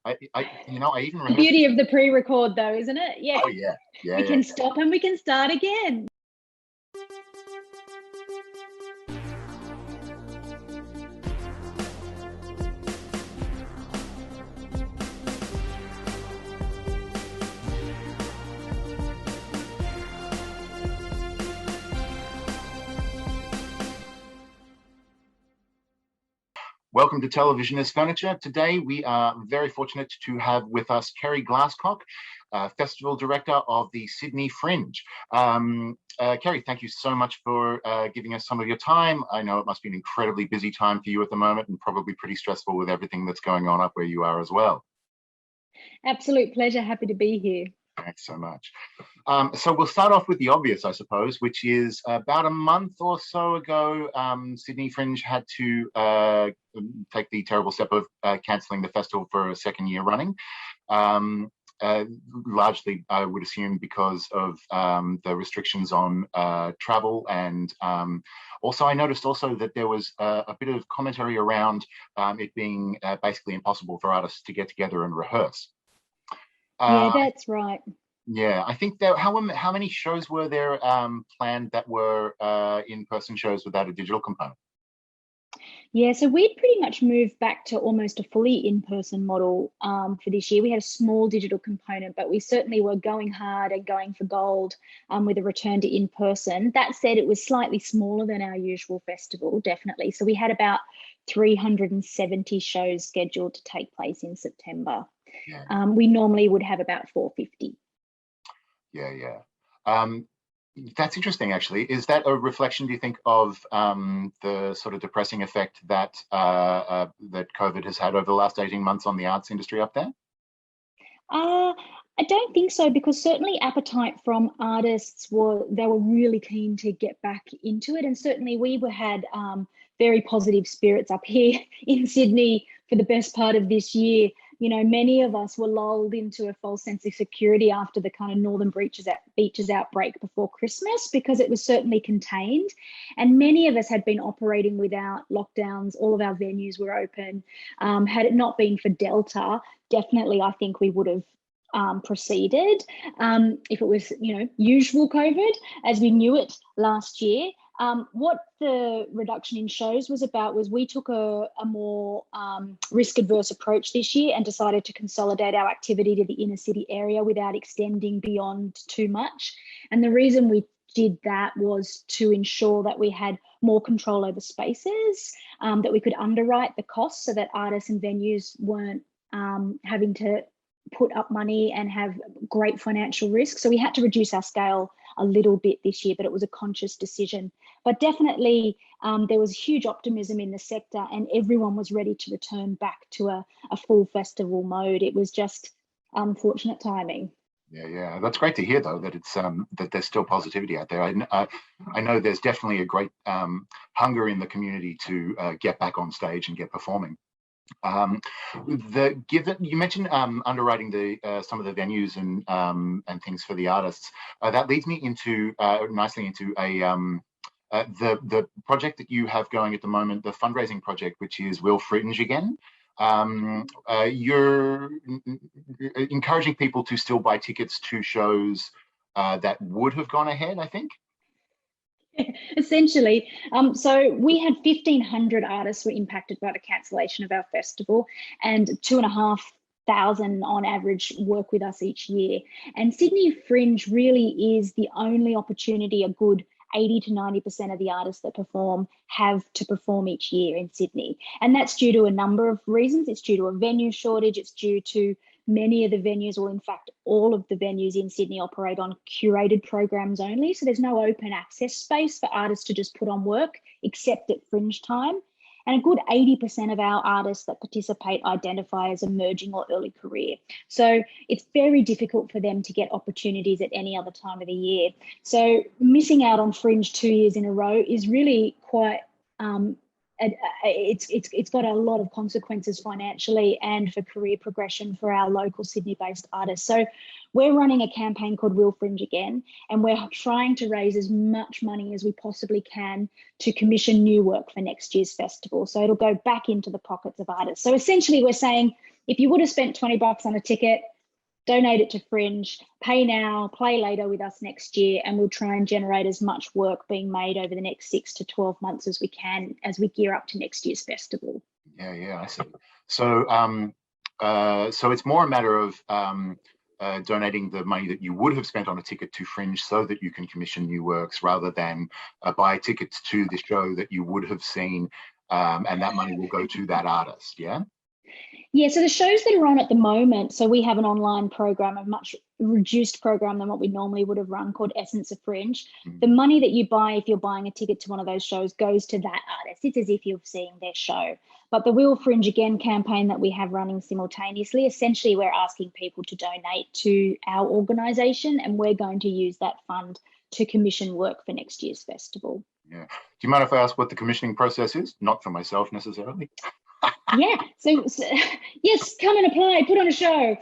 I even The rehearsed. beauty of the pre-record though, isn't it? Yeah. Oh yeah, yeah, We yeah. can stop and we can start again. Welcome to Television as Furniture. Today we are very fortunate to have with us Kerri Glasscock, Festival Director of the Sydney Fringe. Kerri, thank you so much for giving us some of your time. I know it must be an incredibly busy time for you at the moment and probably pretty stressful with everything that's going on up where you are as well. Absolute pleasure. Happy to be here. Thanks so much. So we'll start off with the obvious, I suppose, which is about a month or so ago, Sydney Fringe had to take the terrible step of cancelling the festival for a second year running. Largely, I would assume, because of the restrictions on travel. And also, I noticed also that there was a bit of commentary around it being basically impossible for artists to get together and rehearse. Yeah, that's right. Yeah, I think there. How many shows were there planned that were in-person shows without a digital component? Yeah, so we pretty much moved back to almost a fully in-person model for this year. We had a small digital component, but we certainly were going hard and going for gold with a return to in-person. That said, it was slightly smaller than our usual festival, definitely. So we had about 370 shows scheduled to take place in September. Yeah. We normally would have about 450. Yeah. That's interesting, actually. Is that a reflection, do you think, of the sort of depressing effect that that COVID has had over the last 18 months on the arts industry up there? I don't think so, because certainly appetite from artists they were really keen to get back into it, and certainly we had very positive spirits up here in Sydney for the best part of this year. You know, many of us were lulled into a false sense of security after the kind of Northern Beaches outbreak before Christmas, because it was certainly contained. And many of us had been operating without lockdowns. All of our venues were open. Had it not been for Delta, definitely I think we would have proceeded. If it was, usual COVID as we knew it last year. What the reduction in shows was about was we took a more risk-adverse approach this year and decided to consolidate our activity to the inner city area without extending beyond too much. And the reason we did that was to ensure that we had more control over spaces, that we could underwrite the costs so that artists and venues weren't having to put up money and have great financial risk. So we had to reduce our scale a little bit this year, but it was a conscious decision. But definitely there was huge optimism in the sector and everyone was ready to return back to a full festival mode. It was just unfortunate timing. Yeah, that's great to hear, though, that it's that there's still positivity out there. I know there's definitely a great hunger in the community to get back on stage and get performing. Given you mentioned underwriting some of the venues and things for the artists, that leads me into nicely into the project that you have going at the moment, the fundraising project, which is We'll Fringe again. You're encouraging people to still buy tickets to shows that would have gone ahead, I think. Essentially. So we had 1,500 artists were impacted by the cancellation of our festival, and 2,500 on average work with us each year. And Sydney Fringe really is the only opportunity a good 80 to 90% of the artists that perform have to perform each year in Sydney. And that's due to a number of reasons. It's due to a venue shortage. It's due to many of the venues, or in fact, all of the venues in Sydney operate on curated programs only. So there's no open access space for artists to just put on work, except at Fringe time. And a good 80% of our artists that participate identify as emerging or early career. So it's very difficult for them to get opportunities at any other time of the year. So missing out on Fringe 2 years in a row is really quite, it's got a lot of consequences financially and for career progression for our local Sydney-based artists. So we're running a campaign called We'll Fringe again, and we're trying to raise as much money as we possibly can to commission new work for next year's festival. So it'll go back into the pockets of artists. So essentially we're saying, if you would have spent $20 on a ticket, donate it to Fringe, pay now, play later with us next year, and we'll try and generate as much work being made over the next 6 to 12 months as we can as we gear up to next year's festival. Yeah, I see. So, so it's more a matter of donating the money that you would have spent on a ticket to Fringe so that you can commission new works, rather than buy tickets to the show that you would have seen, and that money will go to that artist. Yeah. Yeah, so the shows that are on at the moment, so we have an online program, a much reduced program than what we normally would have run, called Essence of Fringe. The money that you buy, if you're buying a ticket to one of those shows, goes to that artist. It's as if you're seeing their show. But the We'll Fringe Again campaign that we have running simultaneously, essentially we're asking people to donate to our organisation, and we're going to use that fund to commission work for next year's festival. Yeah. Do you mind if I ask what the commissioning process is? Not for myself necessarily. Yeah, so yes, come and apply, put on a show.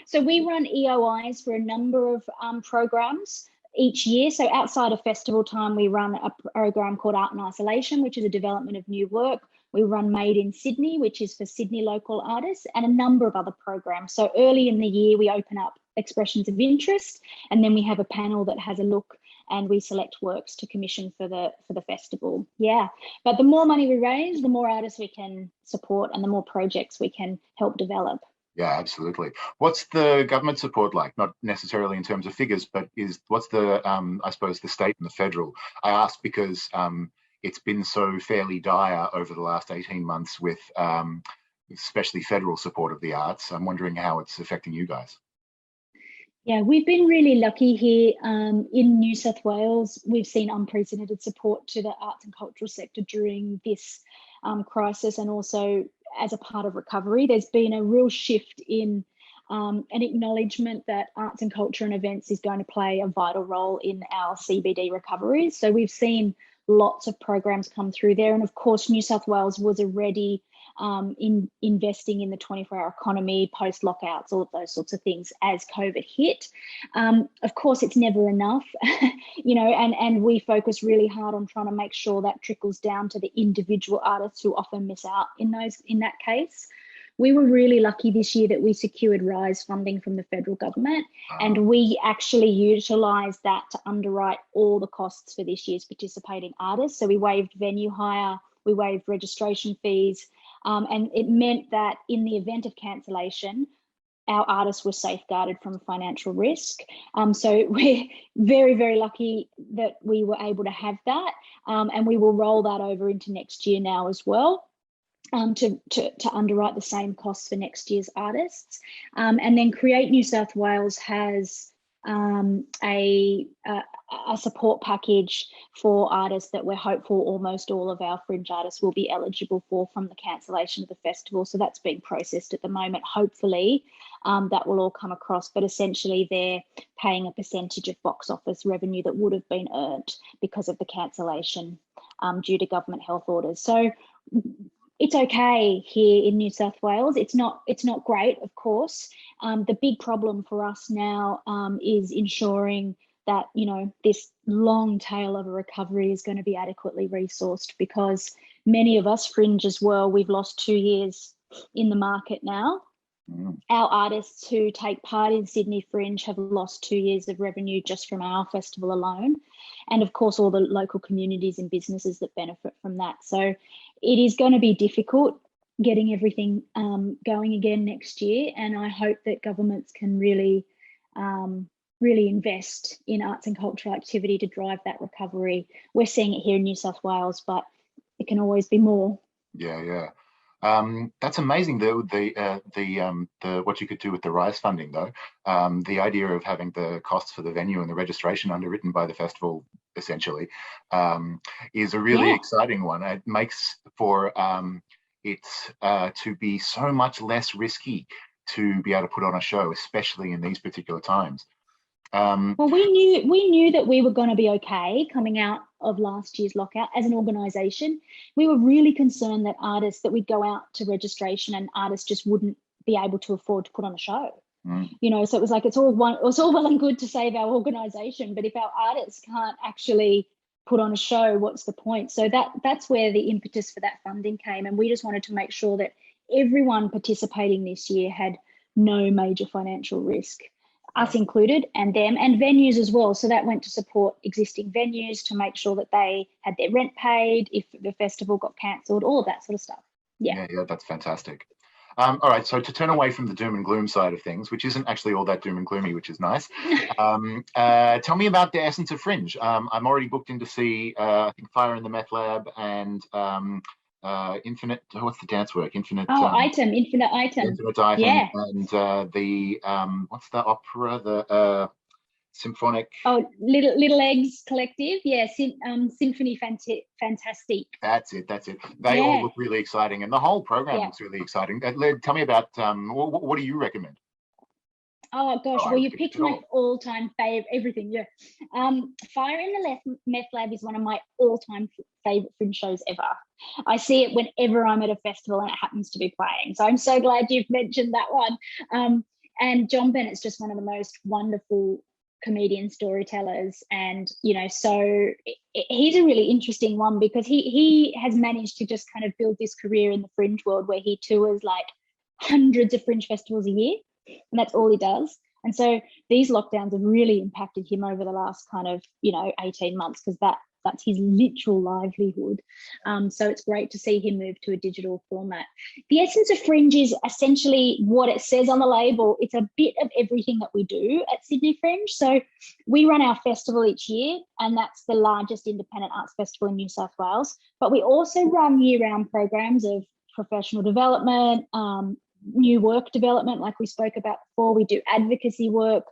So we run EOIs for a number of programs each year. So outside of festival time, we run a program called Art in Isolation, which is a development of new work. We run Made in Sydney, which is for Sydney local artists, and a number of other programs. So early in the year, we open up expressions of interest, and then we have a panel that has a look, and we select works to commission for the festival. Yeah, but the more money we raise, the more artists we can support and the more projects we can help develop. Yeah, absolutely. What's the government support like? Not necessarily in terms of figures, but what's the I suppose the state and the federal? I ask because it's been so fairly dire over the last 18 months with especially federal support of the arts. I'm wondering how it's affecting you guys. Yeah, we've been really lucky here in New South Wales. We've seen unprecedented support to the arts and cultural sector during this crisis, and also as a part of recovery. There's been a real shift in an acknowledgement that arts and culture and events is going to play a vital role in our CBD recovery. So we've seen lots of programs come through there. And of course, New South Wales was already investing in the 24-hour economy, post-lockouts, all of those sorts of things as COVID hit. Of course, it's never enough, you know, and we focus really hard on trying to make sure that trickles down to the individual artists who often miss out in that case. We were really lucky this year that we secured RISE funding from the federal government, and we actually utilised that to underwrite all the costs for this year's participating artists. So we waived venue hire, we waived registration fees, and it meant that in the event of cancellation, our artists were safeguarded from financial risk. So we're very, very lucky that we were able to have that, and we will roll that over into next year now as well. To underwrite the same costs for next year's artists. And then Create New South Wales has a support package for artists that we're hopeful almost all of our fringe artists will be eligible for from the cancellation of the festival. So that's being processed at the moment. Hopefully that will all come across, but essentially they're paying a percentage of box office revenue that would have been earned because of the cancellation due to government health orders. So it's okay here in New South Wales. It's not great, of course. The big problem for us now is ensuring that, you know, this long tail of a recovery is going to be adequately resourced, because many of us, Fringe as well, we've lost 2 years in the market now. Our artists who take part in Sydney Fringe have lost 2 years of revenue just from our festival alone. And of course, all the local communities and businesses that benefit from that. So it is going to be difficult getting everything going again next year. And I hope that governments can really invest in arts and cultural activity to drive that recovery. We're seeing it here in New South Wales, but it can always be more. Yeah. That's amazing. The what you could do with the RISE funding, though. The idea of having the costs for the venue and the registration underwritten by the festival, essentially, is a really exciting one. It makes for it to be so much less risky to be able to put on a show, especially in these particular times. Well, we knew that we were going to be okay coming out of last year's lockout as an organisation. We were really concerned that we'd go out to registration and artists just wouldn't be able to afford to put on a show. You know, so it was like it's all well and good to save our organisation, but if our artists can't actually put on a show, what's the point? So that's where the impetus for that funding came, and we just wanted to make sure that everyone participating this year had no major financial risk, us included, and them, and venues as well. So that went to support existing venues to make sure that they had their rent paid if the festival got cancelled, all of that sort of stuff. Yeah, that's fantastic. All right, so to turn away from the doom and gloom side of things, which isn't actually all that doom and gloomy, which is nice, tell me about the Essence of Fringe. I'm already booked in to see, I think, Fire in the Meth Lab and Infinite, what's the dance work? Infinite Item. Infinite Item. Yeah. And the, what's the opera? The symphonic. Oh, Little Eggs Collective. Yeah, Symphony Fantastique. That's it. They all look really exciting, and the whole program looks really exciting. Tell me about, what do you recommend? Oh gosh, well, you picked my all-time fave, everything, yeah. Fire in the Meth Lab is one of my all-time favorite Fringe shows ever. I see it whenever I'm at a festival and it happens to be playing. So I'm so glad you've mentioned that one. And John Bennett's just one of the most wonderful comedian storytellers, and so he's a really interesting one because he has managed to just kind of build this career in the Fringe world where he tours like hundreds of Fringe festivals a year. And that's all he does. And so these lockdowns have really impacted him over the last kind of 18 months, because that's his literal livelihood. So it's great to see him move to a digital format. The Essence of Fringe is essentially what it says on the label. It's a bit of everything that we do at Sydney Fringe. So we run our festival each year, and that's the largest independent arts festival in New South Wales. But we also run year-round programs of professional development, new work development, like we spoke about before. We do advocacy work,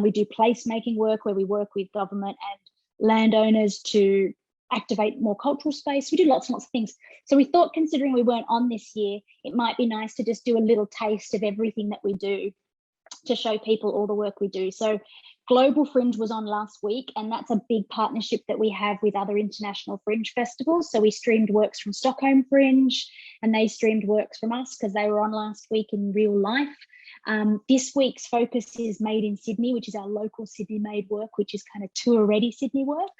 we do placemaking work where we work with government and landowners to activate more cultural space. We do lots and lots of things. So we thought, considering we weren't on this year, it might be nice to just do a little taste of everything that we do to show people all the work we do. So Global Fringe was on last week, and that's a big partnership that we have with other international Fringe festivals. So we streamed works from Stockholm Fringe, and they streamed works from us because they were on last week in real life. This week's focus is Made in Sydney, which is our local Sydney-made work, which is kind of tour-ready Sydney work.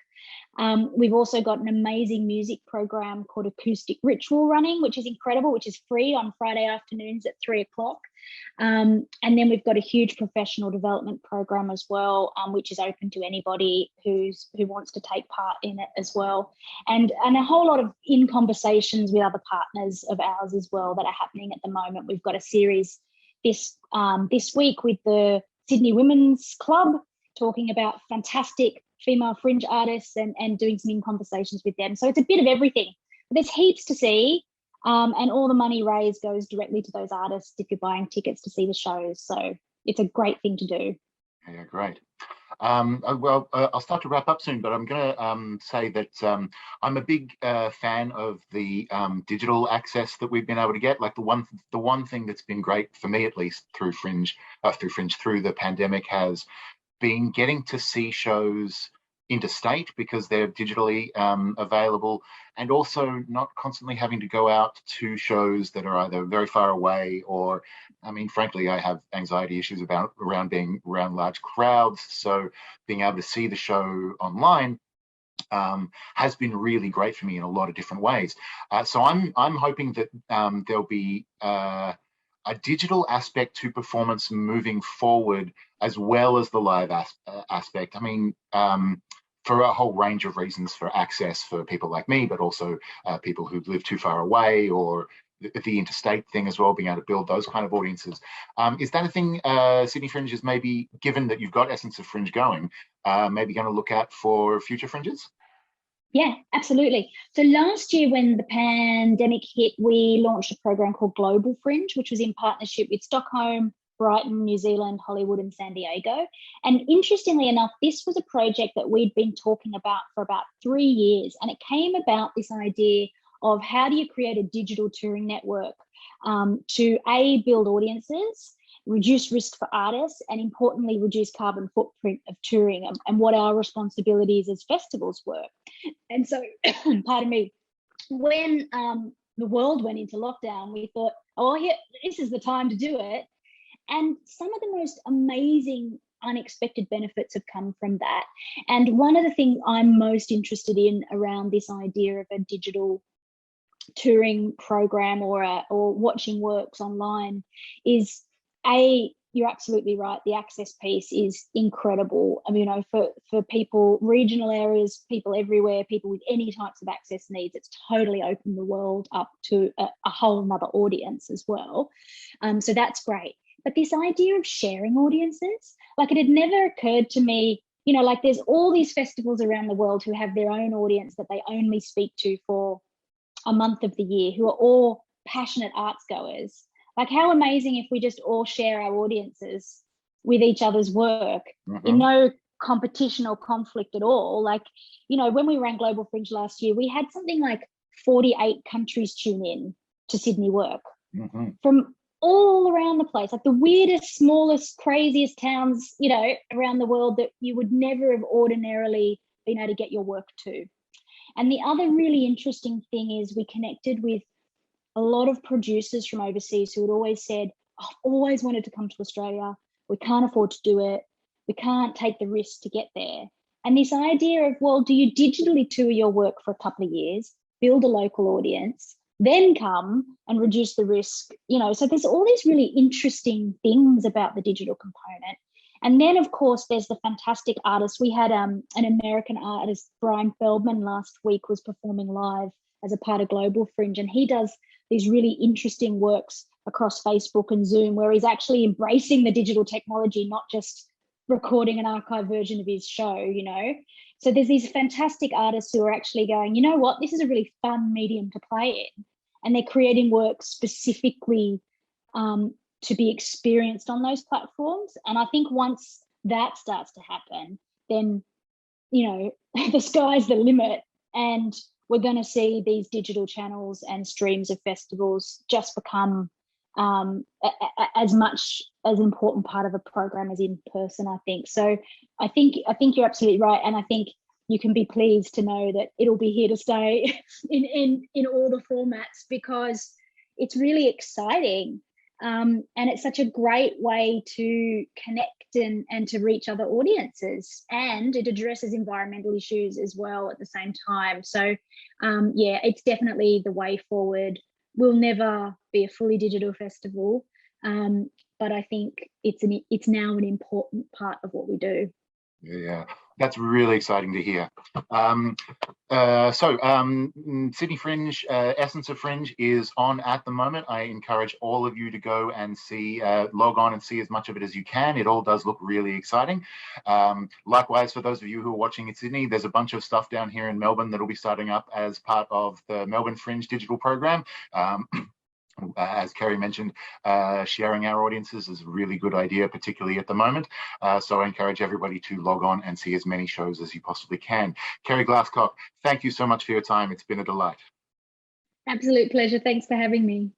We've also got an amazing music program called Acoustic Ritual running, which is incredible, which is free on Friday afternoons at 3 o'clock. And then we've got a huge professional development program as well, which is open to anybody who wants to take part in it as well. And a whole lot of in conversations with other partners of ours as well that are happening at the moment. We've got a series this week with the Sydney Women's Club, talking about fantastic female Fringe artists and doing some in conversations with them. So it's a bit of everything. But there's heaps to see, and all the money raised goes directly to those artists if you're buying tickets to see the shows. So it's a great thing to do. Yeah, great. I'll start to wrap up soon, but I'm going to say that I'm a big fan of the digital access that we've been able to get. Like the one thing that's been great for me, at least through the pandemic, has been getting to see shows interstate because they're digitally available, and also not constantly having to go out to shows that are either very far away or, I mean, frankly, I have anxiety issues around being around large crowds. So being able to see the show online has been really great for me in a lot of different ways. So I'm hoping that there'll be a digital aspect to performance moving forward, as well as the live aspect. I mean, for a whole range of reasons, for access for people like me, but also people who live too far away, or the interstate thing as well, being able to build those kind of audiences. Is that a thing Sydney Fringe is, maybe, given that you've got Essence of Fringe going, maybe going to look at for future Fringes? Yeah, absolutely. So last year when the pandemic hit, we launched a program called Global Fringe, which was in partnership with Stockholm, Brighton, New Zealand, Hollywood and San Diego. And interestingly enough, this was a project that we'd been talking about for about 3 years. And it came about this idea of how do you create a digital touring network to build audiences, reduce risk for artists, and importantly, reduce carbon footprint of touring, and what our responsibilities as festivals were. And so, pardon me, when the world went into lockdown, we thought, oh, yeah, this is the time to do it. And some of the most amazing unexpected benefits have come from that. And one of the things I'm most interested in around this idea of a digital touring program or watching works online is you're absolutely right. The access piece is incredible. I mean, for people, regional areas, people everywhere, people with any types of access needs, it's totally opened the world up to a whole nother audience as well. So that's great. But this idea of sharing audiences, like it had never occurred to me, like there's all these festivals around the world who have their own audience that they only speak to for a month of the year, who are all passionate arts goers. Like how amazing if we just all share our audiences with each other's work in no competition or conflict at all. Like, when we ran Global Fringe last year, we had something like 48 countries tune in to Sydney work from all around the place, like the weirdest, smallest, craziest towns, around the world that you would never have ordinarily been able to get your work to. And the other really interesting thing is we connected with a lot of producers from overseas who had always said, I've always wanted to come to Australia. We can't afford to do it. We can't take the risk to get there. And this idea of, well, do you digitally tour your work for a couple of years, build a local audience, then come and reduce the risk? So there's all these really interesting things about the digital component. And then, of course, there's the fantastic artists. We had an American artist, Brian Feldman, last week was performing live as a part of Global Fringe, and he does these really interesting works across Facebook and Zoom where he's actually embracing the digital technology, not just recording an archive version of his show, So there's these fantastic artists who are actually going, you know what, this is a really fun medium to play in. And they're creating work specifically to be experienced on those platforms. And I think once that starts to happen, then, the sky's the limit. And we're going to see these digital channels and streams of festivals just become as much as an important part of a program as in person, I think. So I think you're absolutely right. And I think you can be pleased to know that it'll be here to stay in all the formats, because it's really exciting. And it's such a great way to connect and to reach other audiences, and it addresses environmental issues as well at the same time. So it's definitely the way forward. We'll never be a fully digital festival, but I think it's now an important part of what we do. Yeah, that's really exciting to hear. Sydney Fringe, Essence of Fringe is on at the moment. I encourage all of you to go and see, log on and see as much of it as you can. It all does look really exciting. Likewise, for those of you who are watching in Sydney, there's a bunch of stuff down here in Melbourne that will be starting up as part of the Melbourne Fringe digital program. As Kerri mentioned, sharing our audiences is a really good idea, particularly at the moment. So I encourage everybody to log on and see as many shows as you possibly can. Kerri Glasscock, thank you so much for your time. It's been a delight. Absolute pleasure. Thanks for having me.